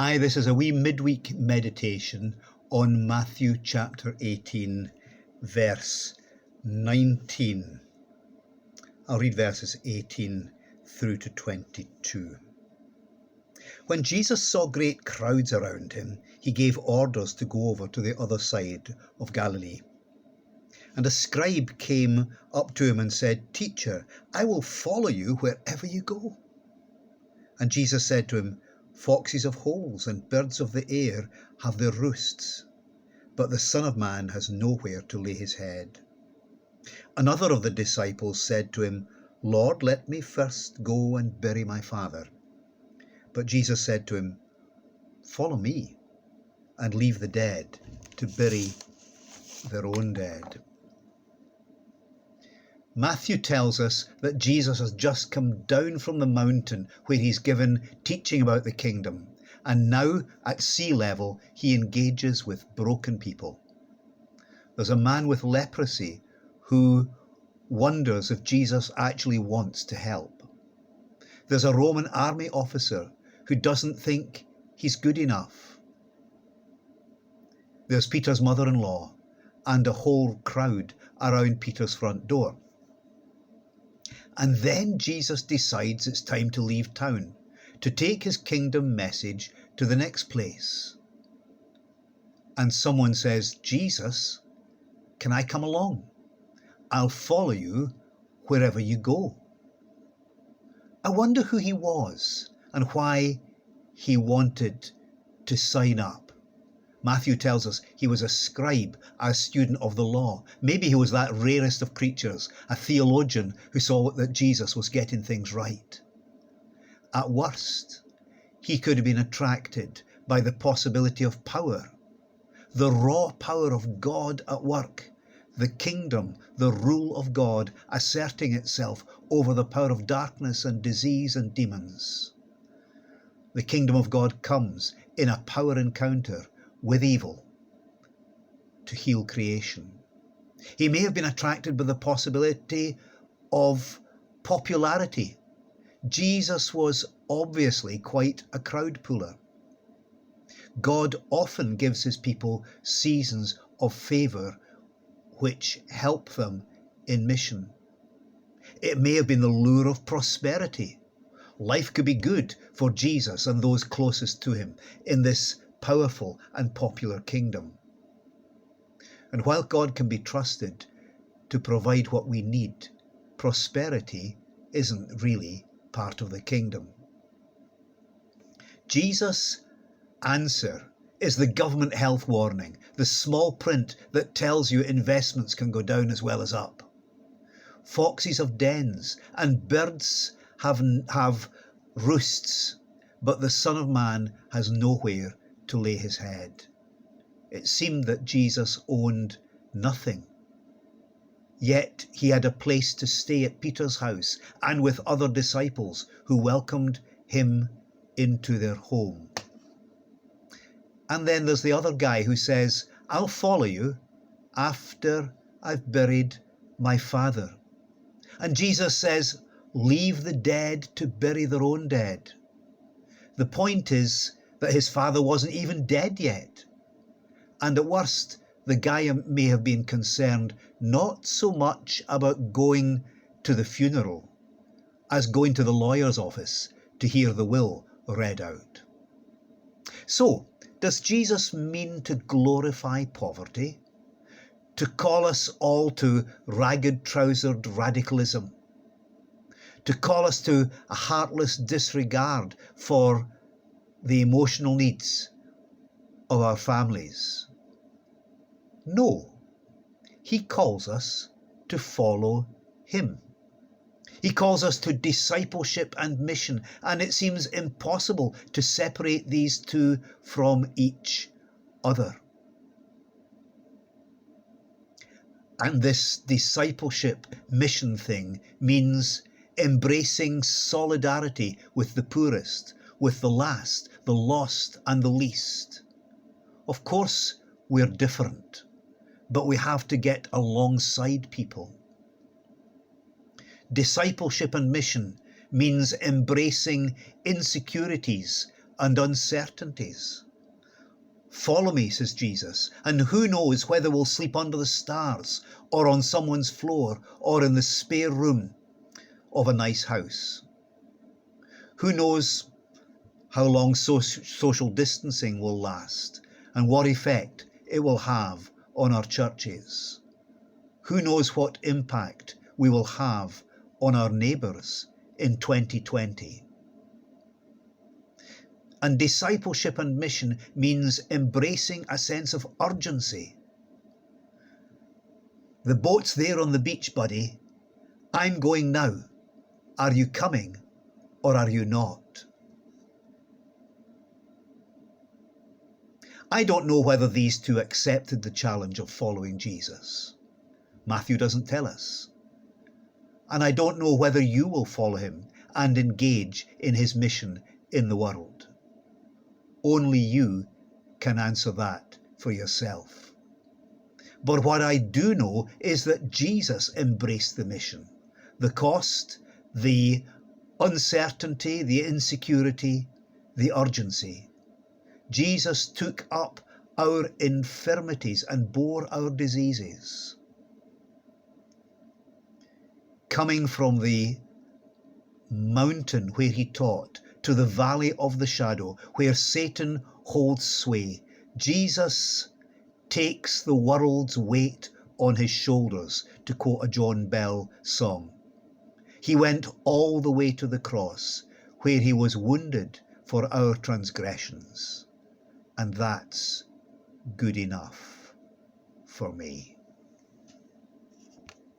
Hi, this is a wee midweek meditation on Matthew chapter 18, verse 19. I'll read verses 18 through to 22. When Jesus saw great crowds around him, he gave orders to go over to the other side of Galilee. And a scribe came up to him and said, "Teacher, I will follow you wherever you go." And Jesus said to him, "Foxes have holes and birds of the air have their roosts, but the Son of Man has nowhere to lay his head." Another of the disciples said to him, "Lord, let me first go and bury my father." But Jesus said to him, "Follow me and leave the dead to bury their own dead." Matthew tells us that Jesus has just come down from the mountain where he's given teaching about the kingdom, and now at sea level he engages with broken people. There's a man with leprosy who wonders if Jesus actually wants to help. There's a Roman army officer who doesn't think he's good enough. There's Peter's mother-in-law and a whole crowd around Peter's front door. And then Jesus decides it's time to leave town, to take his kingdom message to the next place. And someone says, "Jesus, can I come along? I'll follow you wherever you go." I wonder who he was and why he wanted to sign up. Matthew tells us he was a scribe, a student of the law. Maybe he was that rarest of creatures, a theologian who saw that Jesus was getting things right. At worst, he could have been attracted by the possibility of power, the raw power of God at work, the kingdom, the rule of God asserting itself over the power of darkness and disease and demons. The kingdom of God comes in a power encounter with evil to heal creation. He may have been attracted by the possibility of popularity. Jesus was obviously quite a crowd puller. God often gives his people seasons of favour which help them in mission. It may have been the lure of prosperity. Life could be good for Jesus and those closest to him in this powerful and popular kingdom. And while God can be trusted to provide what we need, prosperity isn't really part of the kingdom. Jesus' answer is the government health warning, the small print that tells you investments can go down as well as up. Foxes have dens and birds have roosts, but the Son of Man has nowhere to lay his head. It seemed that Jesus owned nothing. Yet he had a place to stay at Peter's house and with other disciples who welcomed him into their home. And then there's the other guy who says, "I'll follow you after I've buried my father." And Jesus says, "Leave the dead to bury their own dead." The point is that his father wasn't even dead yet. And at worst, the guy may have been concerned not so much about going to the funeral as going to the lawyer's office to hear the will read out. So, does Jesus mean to glorify poverty? To call us all to ragged-trousered radicalism? To call us to a heartless disregard for the emotional needs of our families? No, he calls us to follow him. He calls us to discipleship and mission, and it seems impossible to separate these two from each other. And this discipleship mission thing means embracing solidarity with the poorest, with the last, the lost and the least. Of course, we're different, but we have to get alongside people. Discipleship and mission means embracing insecurities and uncertainties. Follow me, says Jesus, and who knows whether we'll sleep under the stars or on someone's floor or in the spare room of a nice house. Who knows how long social distancing will last and what effect it will have on our churches. Who knows what impact we will have on our neighbours in 2020. And discipleship and mission means embracing a sense of urgency. The boat's there on the beach, buddy. I'm going now. Are you coming or are you not? I don't know whether these two accepted the challenge of following Jesus. Matthew doesn't tell us. And I don't know whether you will follow him and engage in his mission in the world. Only you can answer that for yourself. But what I do know is that Jesus embraced the mission, the cost, the uncertainty, the insecurity, the urgency. Jesus took up our infirmities and bore our diseases. Coming from the mountain where he taught to the valley of the shadow where Satan holds sway, Jesus takes the world's weight on his shoulders, to quote a John Bell song. He went all the way to the cross where he was wounded for our transgressions. And that's good enough for me.